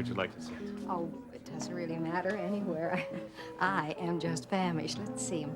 would you like to sit? Oh, it doesn't really matter anywhere. I am just famished. Let's see.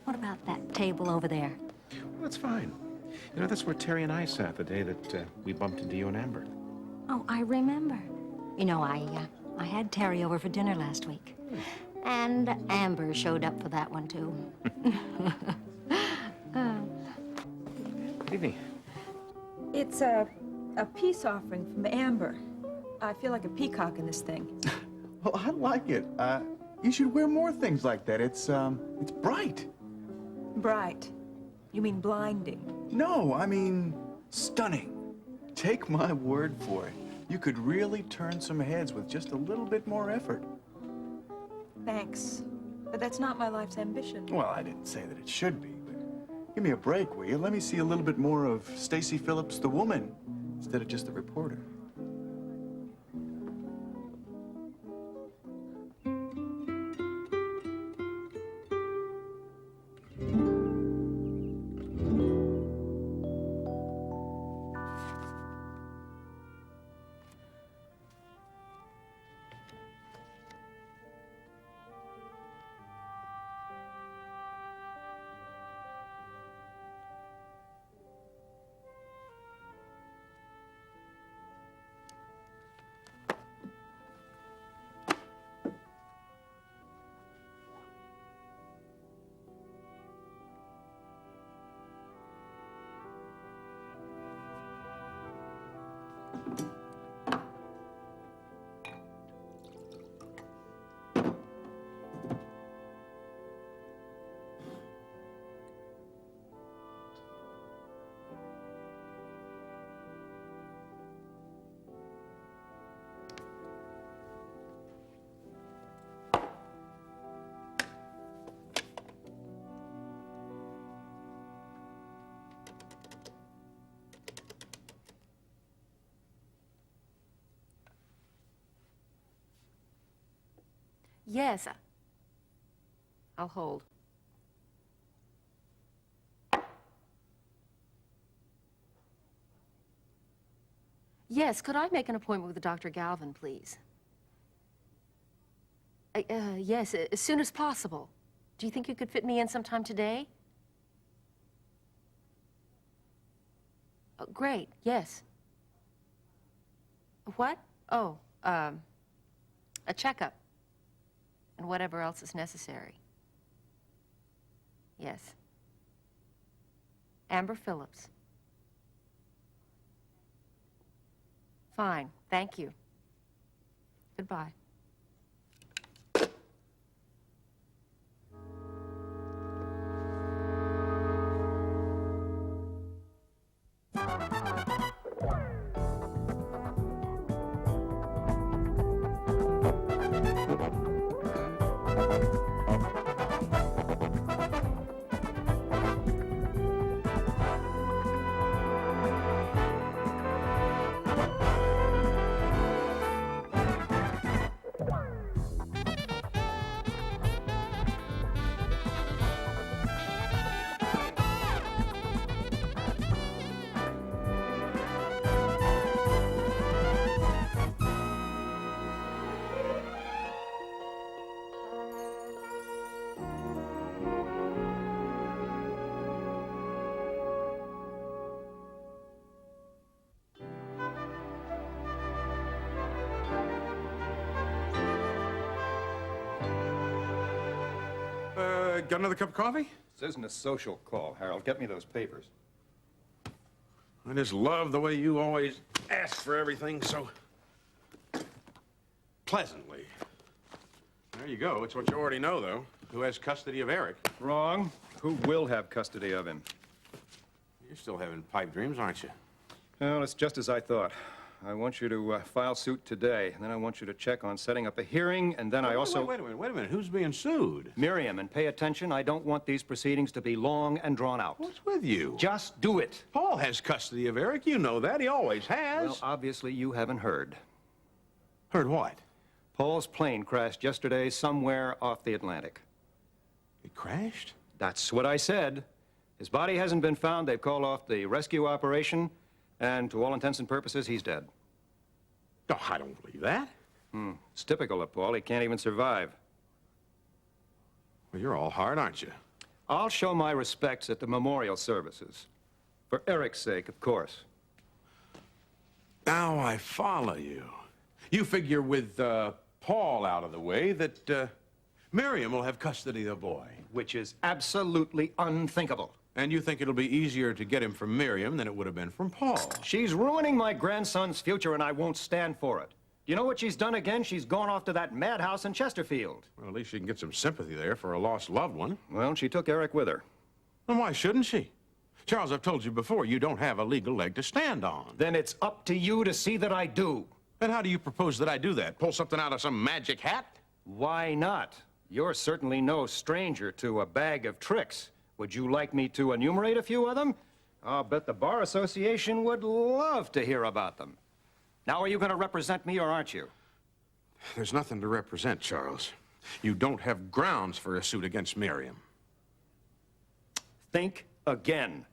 What about that table over there? Well, that's fine. You know, that's where Terry and I sat the day that we bumped into you and Amber. Oh, I remember. You know, I had Terry over for dinner last week. And Amber showed up for that one, too. Good evening. It's a peace offering from Amber. I feel like a peacock in this thing. Well, I like it. You should wear more things like that. It's bright. Bright. You mean blinding? No, I mean stunning. Take my word for it. You could really turn some heads with just a little bit more effort. Thanks. But that's not my life's ambition. Well, I didn't say that it should be, but give me a break, will you? Let me see a little bit more of Stacy Phillips, the woman, instead of just the reporter. Yes. I'll hold. Yes, could I make an appointment with Dr. Galvin, please? Yes, as soon as possible. Do you think you could fit me in sometime today? Oh, great, yes. What? Oh, a checkup. And whatever else is necessary. Yes. Amber Phillips. Fine, thank you. Goodbye. Got another cup of coffee? This isn't a social call, Harold. Get me those papers. I just love the way you always ask for everything so pleasantly. There you go. It's what you already know, though. Who has custody of Eric? Wrong. Who will have custody of him? You're still having pipe dreams, aren't you? Well, it's just as I thought. I want you to file suit today, and then I want you to check on setting up a hearing, and then I also... Wait a minute. Who's being sued? Miriam, and pay attention. I don't want these proceedings to be long and drawn out. What's with you? Just do it. Paul has custody of Eric. You know that. He always has. Well, obviously you haven't heard. Heard what? Paul's plane crashed yesterday somewhere off the Atlantic. It crashed? That's what I said. His body hasn't been found. They've called off the rescue operation, and to all intents and purposes, he's dead. No, I don't believe that. It's typical of Paul. He can't even survive. Well, you're all hard, aren't you? I'll show my respects at the memorial services. For Eric's sake, of course. Now I follow you. You figure with Paul out of the way that Miriam will have custody of the boy. Which is absolutely unthinkable. And you think it'll be easier to get him from Miriam than it would have been from Paul. She's ruining my grandson's future, and I won't stand for it. You know what she's done again? She's gone off to that madhouse in Chesterfield. Well, at least she can get some sympathy there for a lost loved one. Well, she took Eric with her. And why shouldn't she? Charles, I've told you before, you don't have a legal leg to stand on. Then it's up to you to see that I do. And how do you propose that I do that? Pull something out of some magic hat? Why not? You're certainly no stranger to a bag of tricks. Would you like me to enumerate a few of them? I'll bet the Bar Association would love to hear about them. Now, are you going to represent me or aren't you? There's nothing to represent, Charles. You don't have grounds for a suit against Miriam. Think again.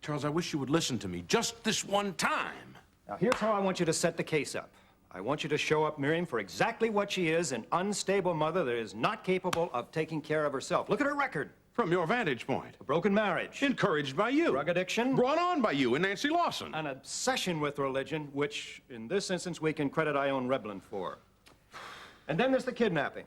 Charles, I wish you would listen to me just this one time. Now, here's how I want you to set the case up. I want you to show up Miriam for exactly what she is, an unstable mother that is not capable of taking care of herself. Look at her record. From your vantage point. A broken marriage. Encouraged by you. Drug addiction. Brought on by you and Nancy Lawson. An obsession with religion, which, in this instance, we can credit Ione Reblin for. And then there's the kidnapping.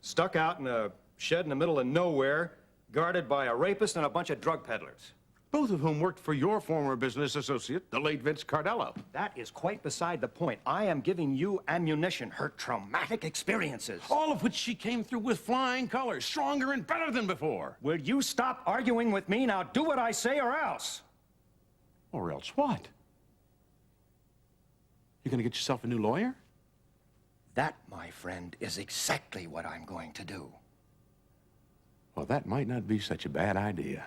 Stuck out in a shed in the middle of nowhere, guarded by a rapist and a bunch of drug peddlers. Both of whom worked for your former business associate, the late Vince Cardello. That is quite beside the point. I am giving you ammunition, her traumatic experiences. All of which she came through with flying colors, stronger and better than before. Will you stop arguing with me? Now do what I say or else. Or else what? You gonna get yourself a new lawyer? That, my friend, is exactly what I'm going to do. Well, that might not be such a bad idea.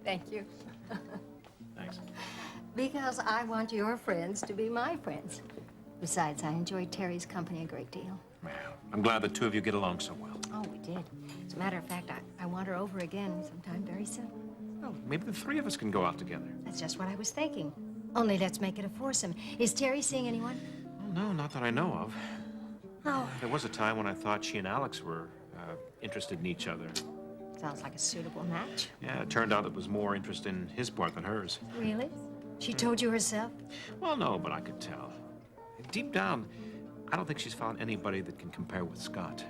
Thank you. Thanks. Because I want your friends to be my friends. Besides, I enjoyed Terry's company a great deal. Well, I'm glad the two of you get along so well. Oh, we did. As a matter of fact, I want her over again sometime very soon. Well, maybe the three of us can go out together. That's just what I was thinking. Only let's make it a foursome. Is Terry seeing anyone? Well, no, not that I know of. Oh, There was a time when I thought she and Alex were interested in each other. sounds like a suitable match. Yeah, it turned out it was more interest in his part than hers. Really? She told you herself? Well, no, but I could tell. Deep down, I don't think she's found anybody that can compare with Scott.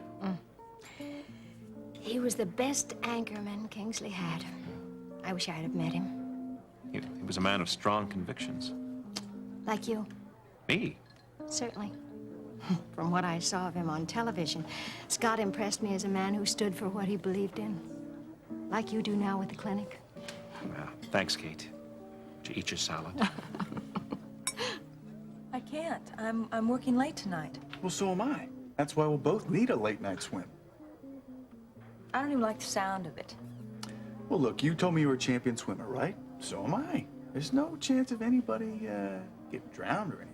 He was the best anchorman Kingsley had. I wish I'd have met him. He was a man of strong convictions. Like you. Me? Certainly. From what I saw of him on television, Scott impressed me as a man who stood for what he believed in. Like you do now with the clinic. Well, thanks, Kate. Did you eat your salad? I can't. I'm working late tonight. Well, so am I. That's why we'll both need a late night swim. I don't even like the sound of it. Well, look, you told me you were a champion swimmer, right? So am I. There's no chance of anybody getting drowned or anything.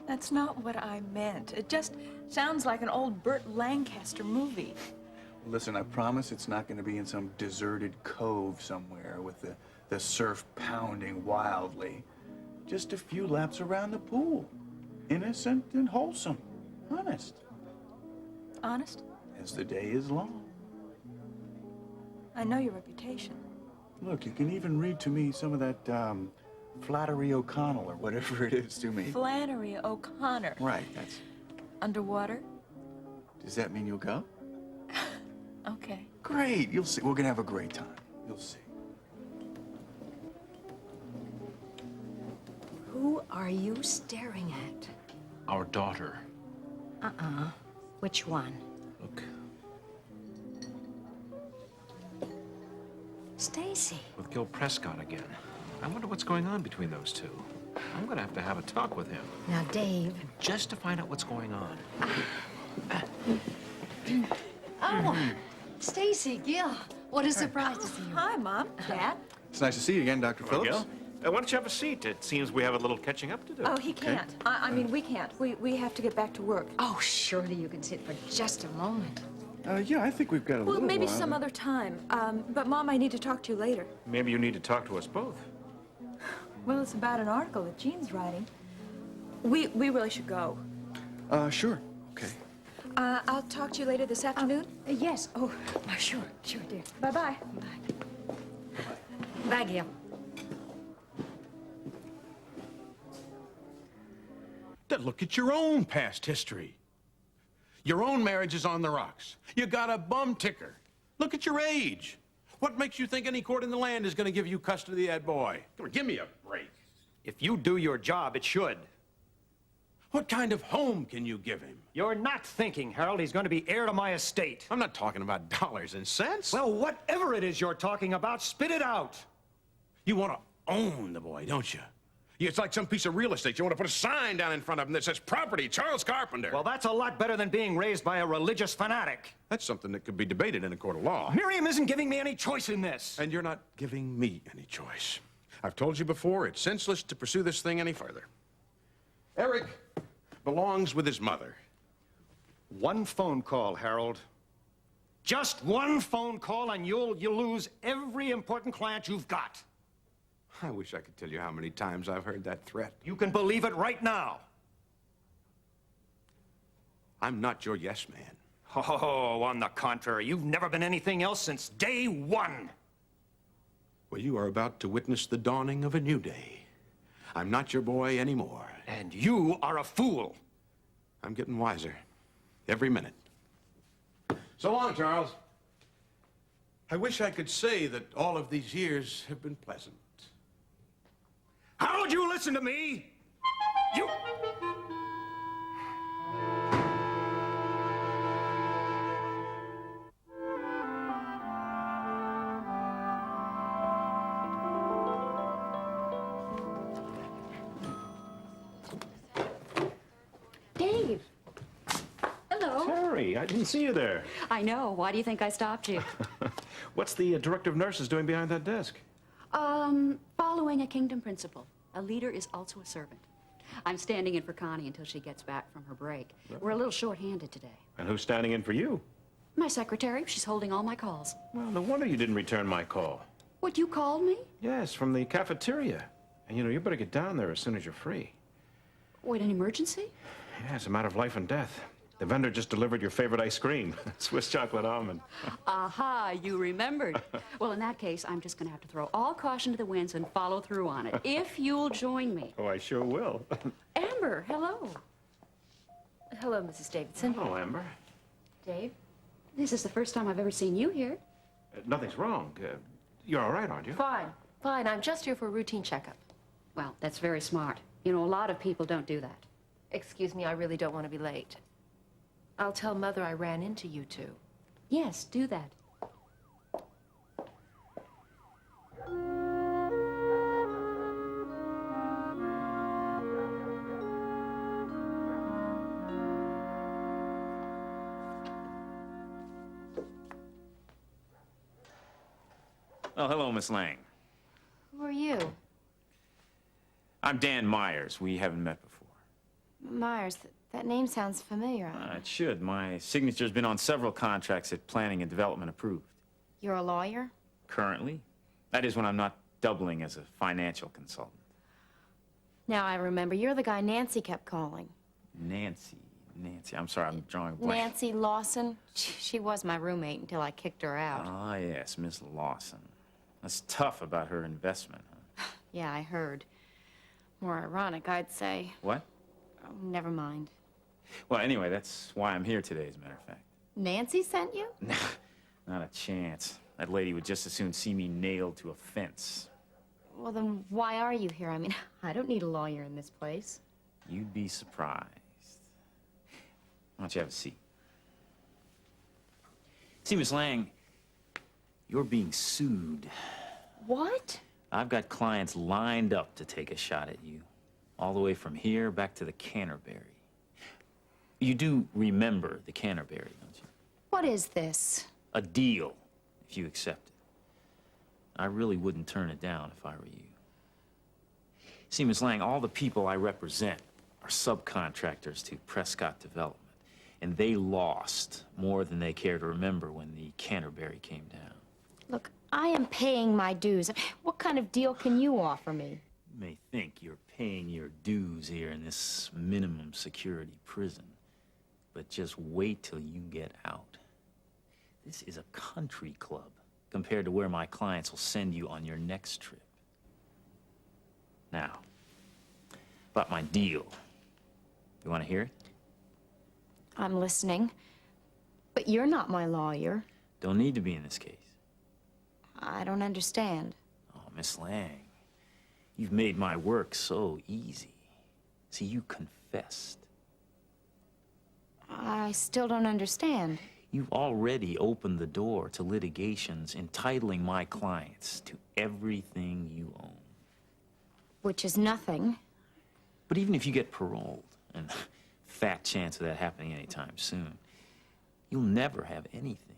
That's not what I meant. It just sounds like an old Burt Lancaster movie. Listen, I promise it's not going to be in some deserted cove somewhere with the surf pounding wildly. Just a few laps around the pool. Innocent and wholesome. Honest. Honest? As the day is long. I know your reputation. Look, you can even read to me some of that, Flattery O'Connell or whatever it is to me. Flannery O'Connor. Right, that's... Underwater? Does that mean you'll go? Okay. Great, you'll see. We're gonna have a great time. You'll see. Who are you staring at? Our daughter. Which one? Look, Stacy. with Gil Prescott again. I wonder what's going on between those two. I'm gonna have a talk with him, Now, Dave. just to find out what's going on. Oh, Stacy, Gil. What a surprise to see you. Hi, Mom. Dad? It's nice to see you again, Dr. Phillips. Gil, why don't you have a seat? It seems we have a little catching up to do. Oh, he can't. I mean, we can't. We have to get back to work. Oh, surely you can sit for just a moment. Yeah, I think we've got a Well, little maybe while. some other time. But, Mom, I need to talk to you later. Maybe you need to talk to us both. Well, it's about an article that Jean's writing. We really should go. Sure. Okay. I'll talk to you later this afternoon. Yes. Oh, sure, dear. Bye-bye. Bye, Gil. Then look at your own past history. Your own marriage is on the rocks. You got a bum ticker. Look at your age. What makes you think any court in the land is going to give you custody of that boy? Come on, give me a break. If you do your job, it should. What kind of home can you give him? You're not thinking, Harold. He's going to be heir to my estate. I'm not talking about dollars and cents. Well, whatever it is you're talking about, spit it out. You want to own the boy, don't you? It's like some piece of real estate. You want to put a sign down in front of him that says property, Charles Carpenter. Well, that's a lot better than being raised by a religious fanatic. That's something that could be debated in a court of law. Miriam isn't giving me any choice in this. And you're not giving me any choice. I've told you before, it's senseless to pursue this thing any further. Eric belongs with his mother. One phone call, Harold. Just one phone call and you'll lose every important client you've got. I wish I could tell you how many times I've heard that threat. You can believe it right now. I'm not your yes man. Oh, on the contrary, you've never been anything else since day one. Well, you are about to witness the dawning of a new day. I'm not your boy anymore. And you are a fool. I'm getting wiser every minute. So long, Charles. I wish I could say that all of these years have been pleasant. How'd you listen to me? You... Dave. Hello. Terry, I didn't see you there. I know. Why do you think I stopped you? What's the director of nurses doing behind that desk? Following a kingdom principle. A leader is also a servant. I'm standing in for Connie until she gets back from her break. We're a little short-handed today. And who's standing in for you? My secretary. She's holding all my calls. Well, no wonder you didn't return my call. What, you called me? Yes, from the cafeteria. And you better get down there as soon as you're free. What, an emergency? Yeah, it's a matter of life and death. The vendor just delivered your favorite ice cream, Swiss chocolate almond. Aha, you remembered. Well, in that case, I'm just going to have to throw all caution to the winds and follow through on it, if you'll join me. Oh, I sure will. Amber, hello. Hello, Mrs. Davidson. Hello, Amber. Dave, this is the first time I've ever seen you here. Nothing's wrong. You're all right, aren't you? Fine, fine. I'm just here for a routine checkup. Well, that's very smart. You know, a lot of people don't do that. Excuse me, I really don't want to be late. I'll tell Mother I ran into you two. Yes, do that. Oh, hello, Miss Lang. Who are you? I'm Dan Myers. We haven't met before. Myers, that name sounds familiar. It should. My signature's been on several contracts that Planning and Development approved. You're a lawyer? Currently. That is when I'm not doubling as a financial consultant. Now I remember. You're the guy Nancy kept calling. Nancy. I'm sorry, I'm drawing a blank. Nancy Lawson? She was my roommate until I kicked her out. Ah, yes, Miss Lawson. That's tough about her investment, huh? Yeah, I heard. More ironic, I'd say. What? Oh, never mind. Well, anyway, that's why I'm here today, as a matter of fact. Nancy sent you? Not a chance. That lady would just as soon see me nailed to a fence. Well, then why are you here? I mean, I don't need a lawyer in this place. You'd be surprised. Why don't you have a seat? See, Miss Lang, you're being sued. What? I've got clients lined up to take a shot at you. All the way from here back to the Canterbury. You do remember the Canterbury, don't you? What is this? A deal, if you accept it. I really wouldn't turn it down if I were you. See, Miss Lang, all the people I represent are subcontractors to Prescott Development. And they lost more than they care to remember when the Canterbury came down. Look, I am paying my dues. What kind of deal can you offer me? You may think you're paying your dues here in this minimum security prison, but just wait till you get out. This is a country club compared to where my clients will send you on your next trip. Now, about my deal. You want to hear it? I'm listening. But you're not my lawyer. Don't need to be in this case. I don't understand. Oh, Miss Lang, you've made my work so easy. See, you confessed. I still don't understand. You've already opened the door to litigations entitling my clients to everything you own. Which is nothing. But even if you get paroled, and fat chance of that happening anytime soon, you'll never have anything.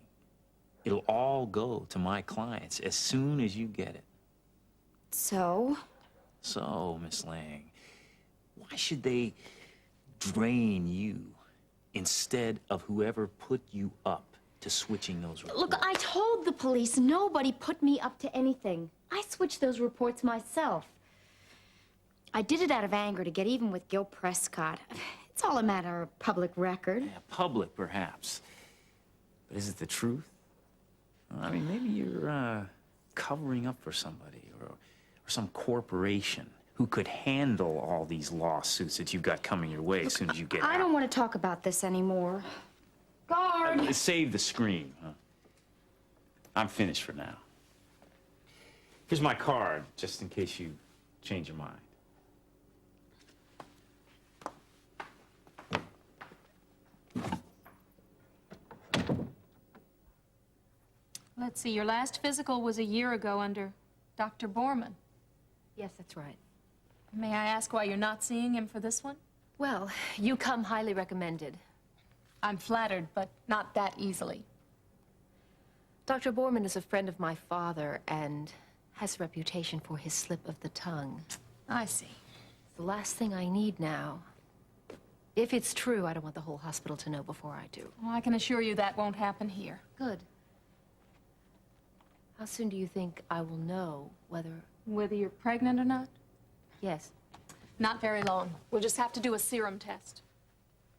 It'll all go to my clients as soon as you get it. So? So, Miss Lang, why should they drain you instead of whoever put you up to switching those reports? Look, I told the police nobody put me up to anything. I switched those reports myself. I did it out of anger to get even with Gil Prescott. It's all a matter of public record. Yeah, public, perhaps. But is it the truth? I mean, maybe you're covering up for somebody or some corporation who could handle all these lawsuits that you've got coming your way as soon as you get out. I don't want to talk about this anymore. Guard! Save the scream, huh? I'm finished for now. Here's my card, just in case you change your mind. Let's see, your last physical was a year ago under Dr. Borman. Yes, that's right. May I ask why you're not seeing him for this one? Well, you come highly recommended. I'm flattered, but not that easily. Dr. Borman is a friend of my father and has a reputation for his slip of the tongue. I see. It's the last thing I need now. If it's true, I don't want the whole hospital to know before I do. Well, I can assure you that won't happen here. Good. How soon do you think I will know whether... Whether you're pregnant or not? Yes. Not very long. We'll just have to do a serum test.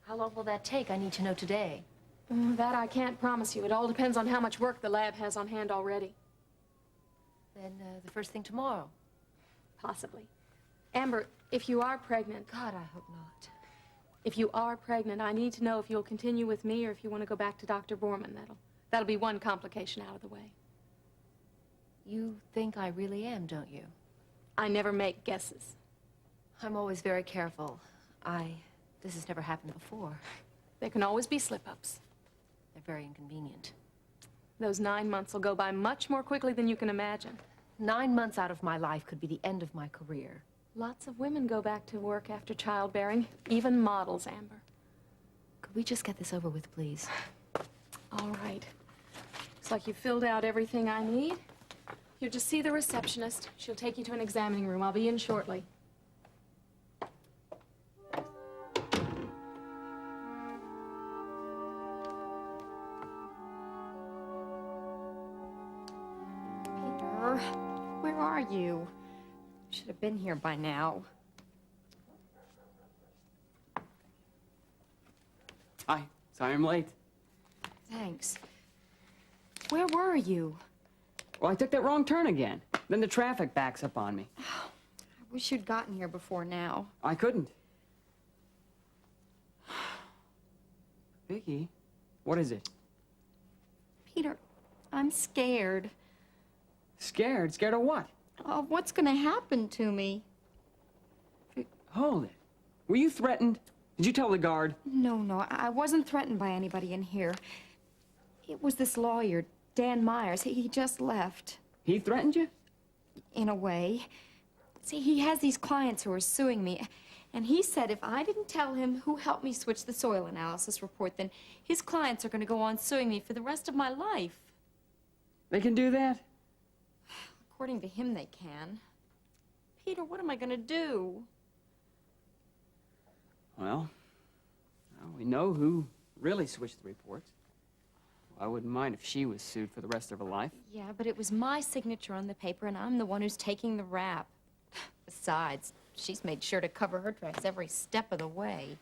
How long will that take? I need to know today. That I can't promise you. It all depends on how much work the lab has on hand already. Then the first thing tomorrow. Possibly. Amber, if you are pregnant... God, I hope not. If you are pregnant, I need to know if you'll continue with me or if you want to go back to Dr. Borman. That'll be one complication out of the way. You think I really am, don't you? I never make guesses. I'm always very careful. This has never happened before. There can always be slip-ups. They're very inconvenient. Those 9 months will go by much more quickly than you can imagine. 9 months out of my life could be the end of my career. Lots of women go back to work after childbearing, even models, Amber. Could we just get this over with, please? All right. Looks like you've filled out everything I need. You'll just see the receptionist. She'll take you to an examining room. I'll be in shortly. Peter, where are you? Should have been here by now. Hi, sorry I'm late. Thanks. Where were you? Well, I took that wrong turn again. Then the traffic backs up on me. I wish you'd gotten here before now. I couldn't. Vicky, what is it? Peter, I'm scared. Scared? Scared of what? Of what's gonna happen to me. Hold it. Were you threatened? Did you tell the guard? No, I wasn't threatened by anybody in here. It was this lawyer, Dan Myers. He just left. He threatened you? In a way. See, he has these clients who are suing me, and he said if I didn't tell him who helped me switch the soil analysis report, then his clients are going to go on suing me for the rest of my life. They can do that? According to him, they can. Peter, what am I going to do? Well, now we know who really switched the reports. I wouldn't mind if she was sued for the rest of her life. Yeah, but it was my signature on the paper, and I'm the one who's taking the rap. Besides, she's made sure to cover her tracks every step of the way.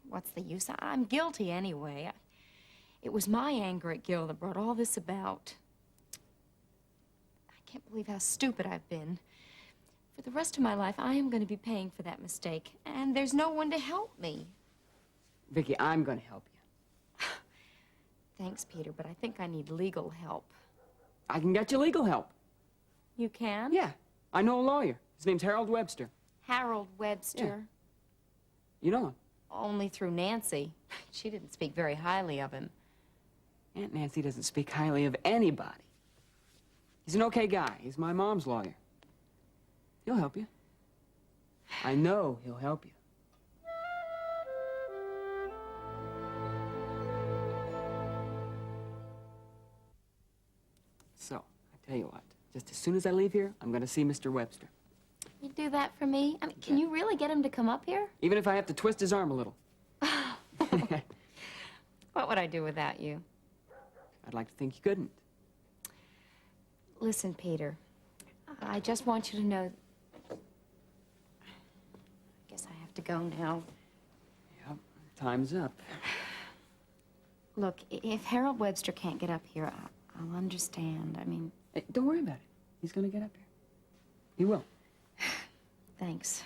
What's the use? I'm guilty anyway. It was my anger at Gil that brought all this about. I can't believe how stupid I've been. For the rest of my life, I am going to be paying for that mistake, and there's no one to help me. Vicky, I'm going to help you. Thanks, Peter, but I think I need legal help. I can get you legal help. You can? Yeah, I know a lawyer. His name's Harold Webster. Harold Webster. You know him? Only through Nancy. She didn't speak very highly of him. Aunt Nancy doesn't speak highly of anybody. He's an okay guy. He's my mom's lawyer. He'll help you. I know he'll help you. So, I tell you what, just as soon as I leave here, I'm going to see Mr. Webster. You do that for me? I mean, can you really get him to come up here? Even if I have to twist his arm a little. What would I do without you? I'd like to think you couldn't. Listen, Peter, I just want you to know... I guess I have to go now. Yep, time's up. Look, if Harold Webster can't get up here, I'll understand. I mean... Hey, don't worry about it. He's going to get up here. He will. Thanks.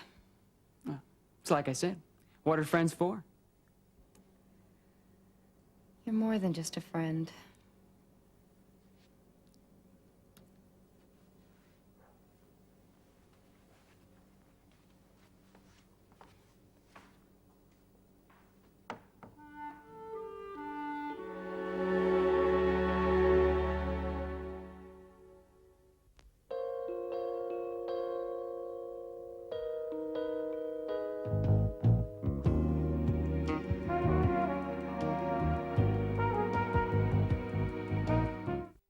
Well, it's like I said. What are friends for? You're more than just a friend.